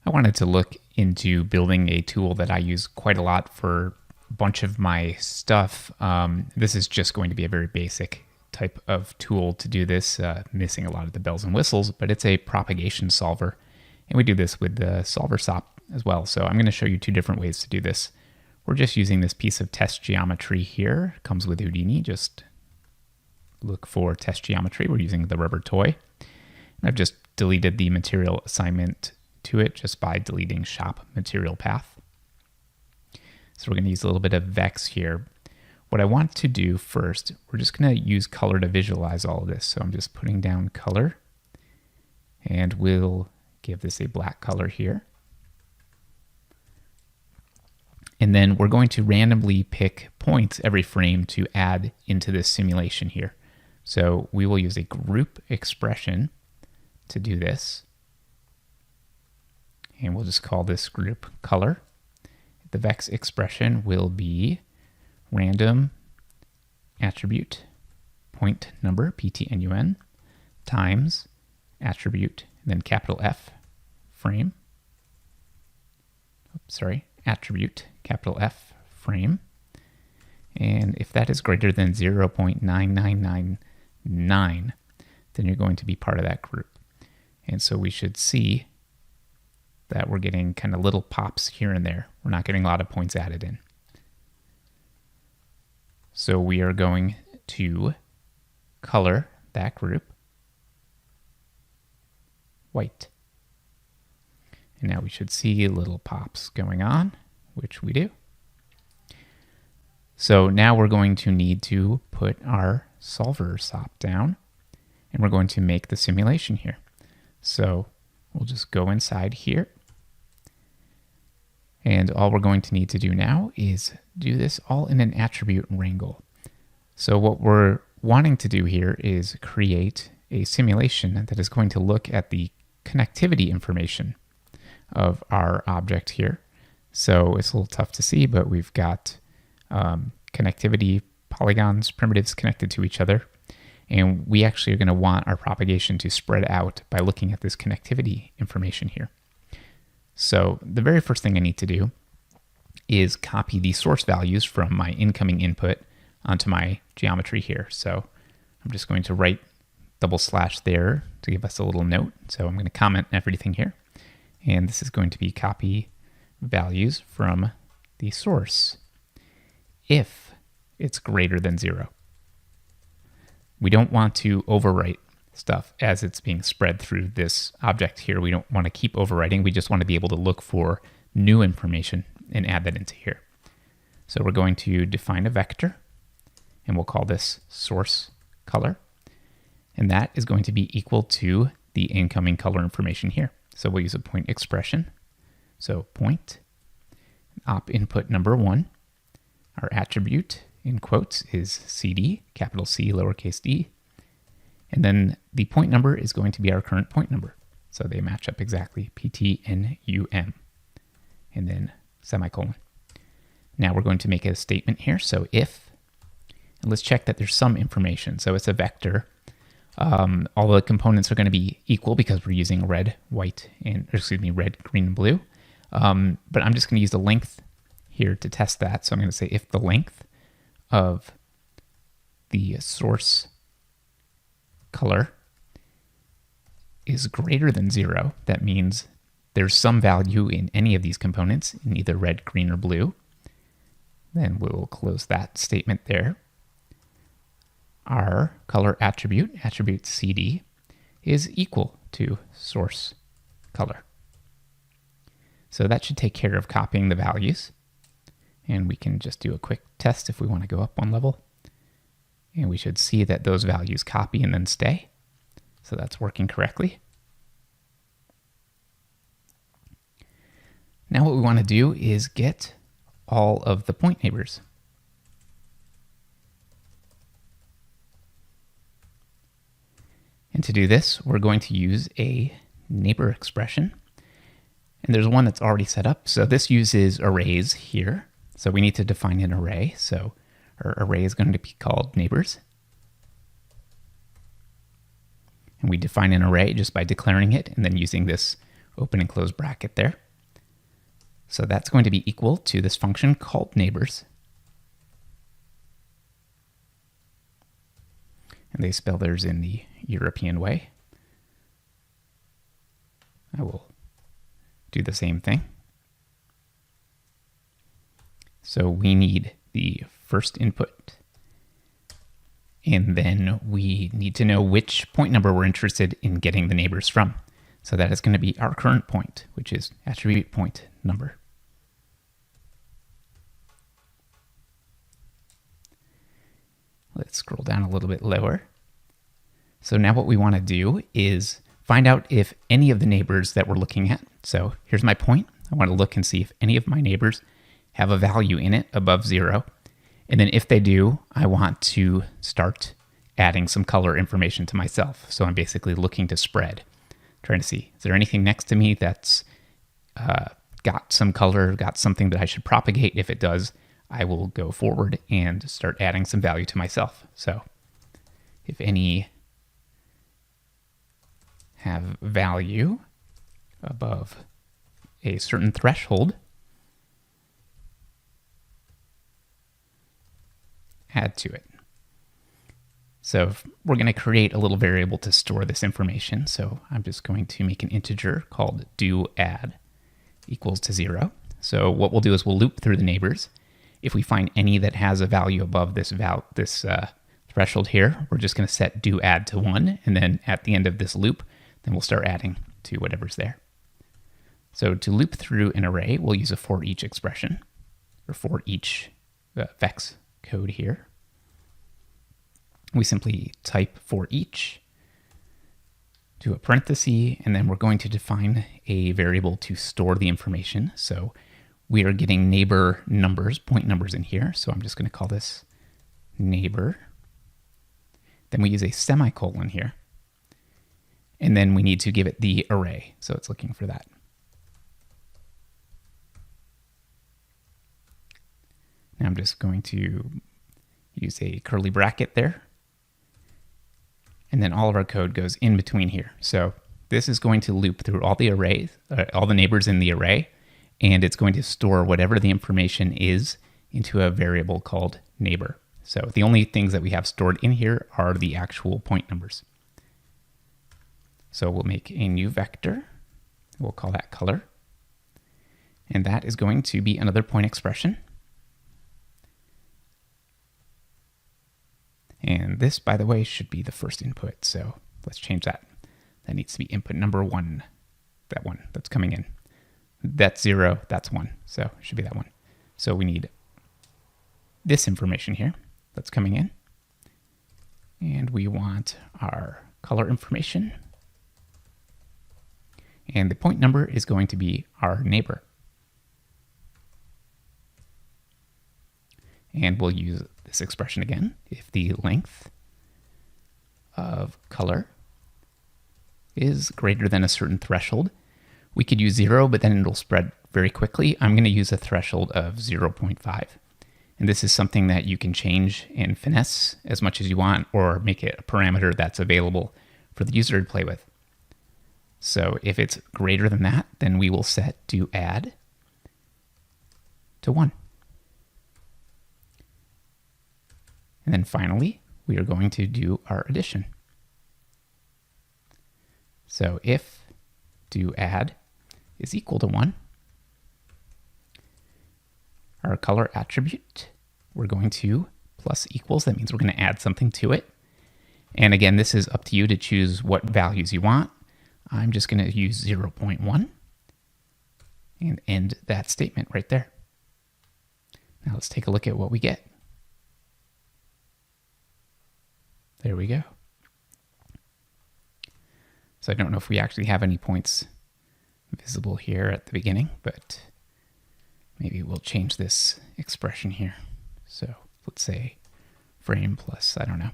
I wanted to look into building a tool that I use quite a lot for a bunch of my stuff. This is just going to be a very basic type of tool to do this, missing a lot of the bells and whistles, but it's a propagation solver. And we do this with the solver SOP as well. So I'm going to show you two different ways to do this. We're just using this piece of test geometry here. It comes with Houdini. Just look for test geometry. We're using the rubber toy. And I've just deleted the material assignment to it just by deleting shop material path. So we're going to use a little bit of Vex here. What I want to do first, we're just going to use color to visualize all of this. So I'm just putting down color, and we'll give this a black color here. And then we're going to randomly pick points every frame to add into this simulation here. So we will use a group expression to do this. And we'll just call this group color. The Vex expression will be random attribute point number, PTNUN, times attribute, and then capital F frame. Oops, sorry, attribute, capital F frame. And if that is greater than 0.9999, then you're going to be part of that group. And so we should see that we're getting kind of little pops here and there. We're not getting a lot of points added in. So we are going to color that group white. And now we should see little pops going on, which we do. So now we're going to need to put our solver SOP down, and we're going to make the simulation here. So we'll just go inside here. And all we're going to need to do now is do this all in an attribute wrangle. So what we're wanting to do here is create a simulation that is going to look at the connectivity information of our object here. So it's a little tough to see, but we've got connectivity polygons, primitives connected to each other. And we actually are going to want our propagation to spread out by looking at this connectivity information here. So the very first thing I need to do is copy the source values from my incoming input onto my geometry here. So I'm just going to write / there to give us a little note. So I'm going to comment everything here. And this is going to be copy values from the source if it's greater than 0. We don't want to overwrite stuff as it's being spread through this object here. We don't want to keep overwriting. We just want to be able to look for new information and add that into here. So we're going to define a vector, and we'll call this source color. And that is going to be equal to the incoming color information here. So we'll use a point expression. So point, op input number 1. Our attribute, in quotes, is CD, capital C, lowercase d. And then the point number is going to be our current point number. So they match up exactly, PTNUM, and then semicolon. Now we're going to make a statement here. So if, and let's check that there's some information. So it's a vector. All the components are going to be equal because we're using red, white, and red, green, and blue. But I'm just going to use the length here to test that. So I'm going to say if the length of the source color is greater than 0, that means there's some value in any of these components in either red, green, or blue. Then we'll close that statement there. Our color attribute CD, is equal to source color. So that should take care of copying the values. And we can just do a quick test if we want to go up one level. And we should see that those values copy and then stay. So that's working correctly. Now what we want to do is get all of the point neighbors. And to do this, we're going to use a neighbor expression. And there's one that's already set up. So this uses arrays here. So we need to define an array. So our array is going to be called neighbors. And we define an array just by declaring it and then using this open and close bracket there. So that's going to be equal to this function called neighbors. And they spell theirs in the European way. I will do the same thing. So we need the first input, and then we need to know which point number we're interested in getting the neighbors from. So that is going to be our current point, which is attribute point number. Let's scroll down a little bit lower. So now what we want to do is find out if any of the neighbors that we're looking at. So here's my point. I want to look and see if any of my neighbors have a value in it above 0. And then if they do, I want to start adding some color information to myself. So I'm basically looking to spread, trying to see, is there anything next to me that's got some color, got something that I should propagate? If it does, I will go forward and start adding some value to myself. So if any have value above a certain threshold, add to it. So we're going to create a little variable to store this information. So I'm just going to make an integer called doAdd equals to 0. So what we'll do is we'll loop through the neighbors. If we find any that has a value above this threshold here, we're just going to set doAdd to 1, and then at the end of this loop, then we'll start adding to whatever's there. So to loop through an array, we'll use a for each expression, or for each vex code here. We simply type for each, do a parenthesis, and then we're going to define a variable to store the information. So we are getting neighbor numbers, point numbers in here. So I'm just going to call this neighbor. Then we use a semicolon here. And then we need to give it the array. So it's looking for that. Now I'm just going to use a curly bracket there. And then all of our code goes in between here. So this is going to loop through all the arrays, all the neighbors in the array, and it's going to store whatever the information is into a variable called neighbor. So the only things that we have stored in here are the actual point numbers. So we'll make a new vector. We'll call that color. And that is going to be another point expression. And this, by the way, should be the first input. So let's change that. That needs to be input number 1, that one that's coming in. That's 0, that's 1. So it should be that one. So we need this information here that's coming in. And we want our color information. And the point number is going to be our neighbor. And we'll use this expression again. If the length of color is greater than a certain threshold, we could use 0, but then it'll spread very quickly. I'm going to use a threshold of 0.5. And this is something that you can change and finesse as much as you want, or make it a parameter that's available for the user to play with. So if it's greater than that, then we will set doAdd to 1. And then finally, we are going to do our addition. So if doAdd is equal to 1, our color attribute, we're going to plus equals. That means we're going to add something to it. And again, this is up to you to choose what values you want. I'm just going to use 0.1 and end that statement right there. Now let's take a look at what we get. There we go. So I don't know if we actually have any points visible here at the beginning, but maybe we'll change this expression here. So let's say frame plus, I don't know.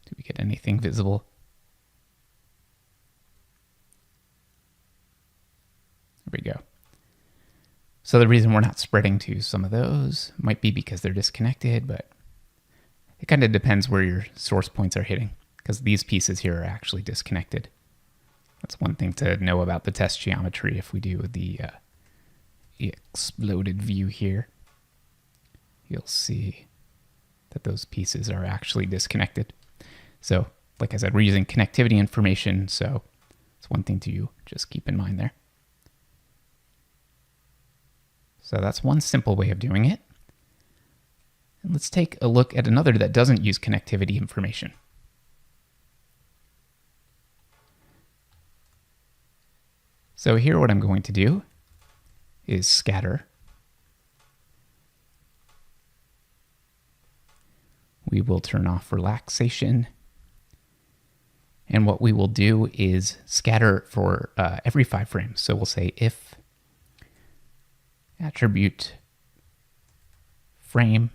Do we get anything visible? There we go. So the reason we're not spreading to some of those might be because they're disconnected, but it kind of depends where your source points are hitting, because these pieces here are actually disconnected. That's one thing to know about the test geometry if we do the exploded view here. You'll see that those pieces are actually disconnected. So, like I said, we're using connectivity information, so it's one thing to just keep in mind there. So that's one simple way of doing it. And let's take a look at another that doesn't use connectivity information. So here what I'm going to do is scatter. We will turn off relaxation. And what we will do is scatter for every 5 frames. So we'll say if attribute frame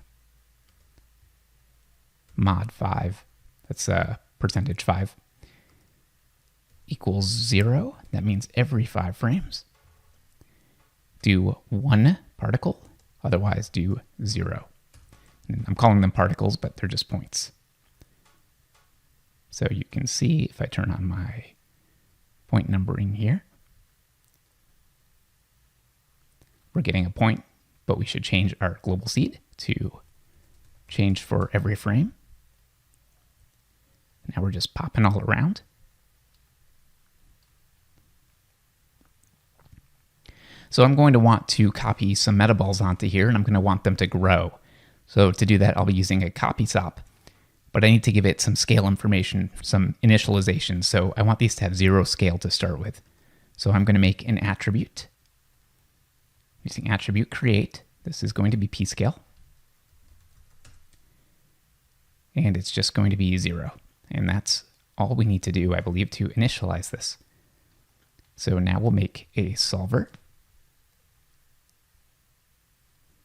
mod 5, that's percentage 5, equals 0. That means every 5 frames. Do 1 particle, otherwise do 0. And I'm calling them particles, but they're just points. So you can see if I turn on my point numbering here, we're getting a point, but we should change our global seed to change for every frame. Now we're just popping all around. So I'm going to want to copy some metaballs onto here, and I'm going to want them to grow. So to do that, I'll be using a copy sop, but I need to give it some scale information, some initialization. So I want these to have 0 scale to start with. So I'm going to make an attribute. Using attribute create, this is going to be p-scale. And it's just going to be 0. And that's all we need to do, I believe, to initialize this. So now we'll make a solver.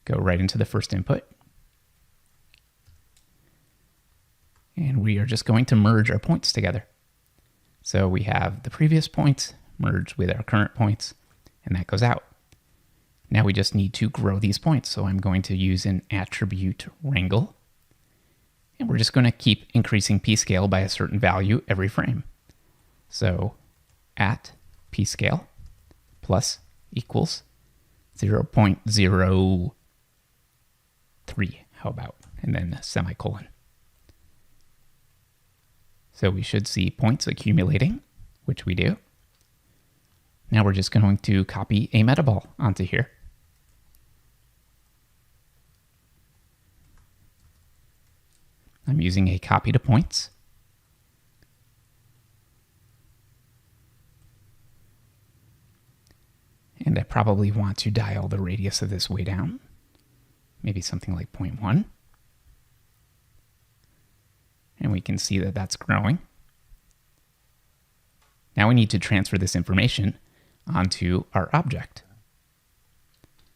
Go right into the first input. And we are just going to merge our points together. So we have the previous points merged with our current points, and that goes out. Now we just need to grow these points. So I'm going to use an attribute wrangle. And we're just going to keep increasing p-scale by a certain value every frame. So at p-scale plus equals 0.03. How about? And then a semicolon. So we should see points accumulating, which we do. Now we're just going to copy a metaball onto here. I'm using a copy to points. And I probably want to dial the radius of this way down. Maybe something like 0.1. And we can see that that's growing. Now we need to transfer this information onto our object.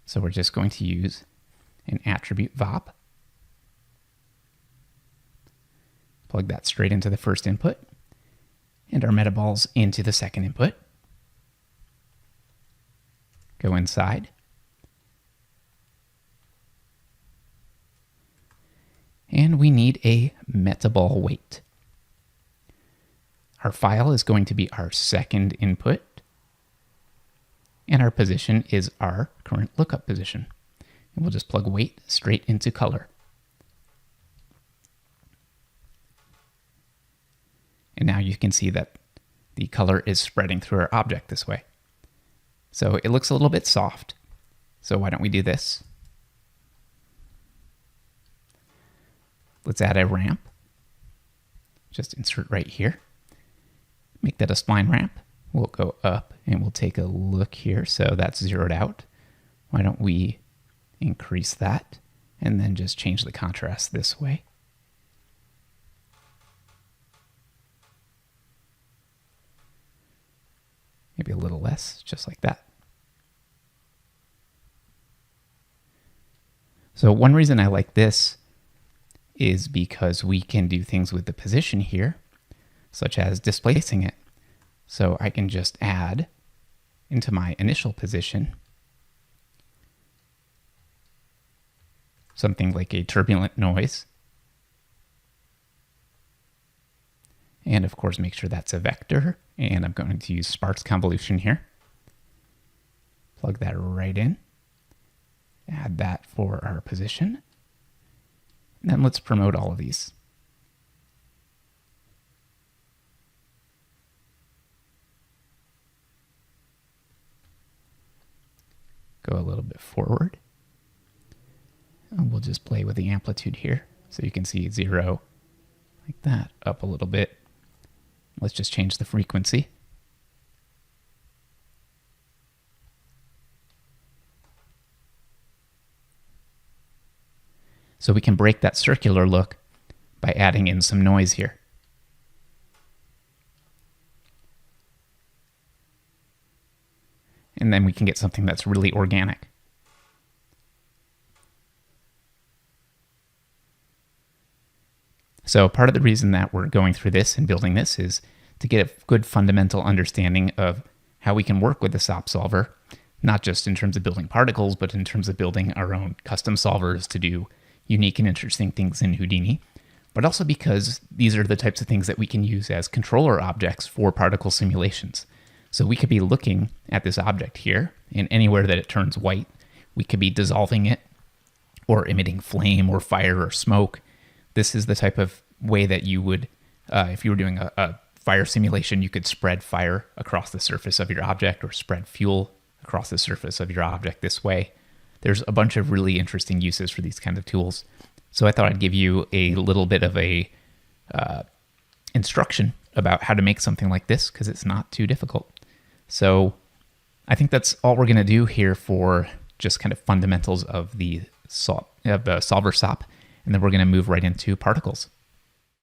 So we're just going to use an attribute vop. Plug that straight into the first input, and our metaballs into the second input. Go inside. And we need a metaball weight. Our file is going to be our second input, and our position is our current lookup position. And we'll just plug weight straight into color. And now you can see that the color is spreading through our object this way. So it looks a little bit soft. So why don't we do this? Let's add a ramp. Just insert right here. Make that a spline ramp. We'll go up and we'll take a look here. So that's zeroed out. Why don't we increase that and then just change the contrast this way? Maybe a little less, just like that. So one reason I like this is because we can do things with the position here, such as displacing it. So I can just add into my initial position something like a turbulent noise. And of course, make sure that's a vector. And I'm going to use sparse convolution here. Plug that right in. Add that for our position. And then let's promote all of these. Go a little bit forward. And we'll just play with the amplitude here. So you can see 0 like that, up a little bit. Let's just change the frequency. So we can break that circular look by adding in some noise here. And then we can get something that's really organic. So part of the reason that we're going through this and building this is to get a good fundamental understanding of how we can work with the SOP solver, not just in terms of building particles, but in terms of building our own custom solvers to do unique and interesting things in Houdini, but also because these are the types of things that we can use as controller objects for particle simulations. So we could be looking at this object here, and anywhere that it turns white, we could be dissolving it or emitting flame or fire or smoke. This is the type of way that you would, if you were doing a fire simulation, you could spread fire across the surface of your object or spread fuel across the surface of your object this way. There's a bunch of really interesting uses for these kinds of tools. So I thought I'd give you a little bit of a instruction about how to make something like this, because it's not too difficult. So I think that's all we're going to do here for just kind of fundamentals of the solver SOP, and then we're going to move right into particles.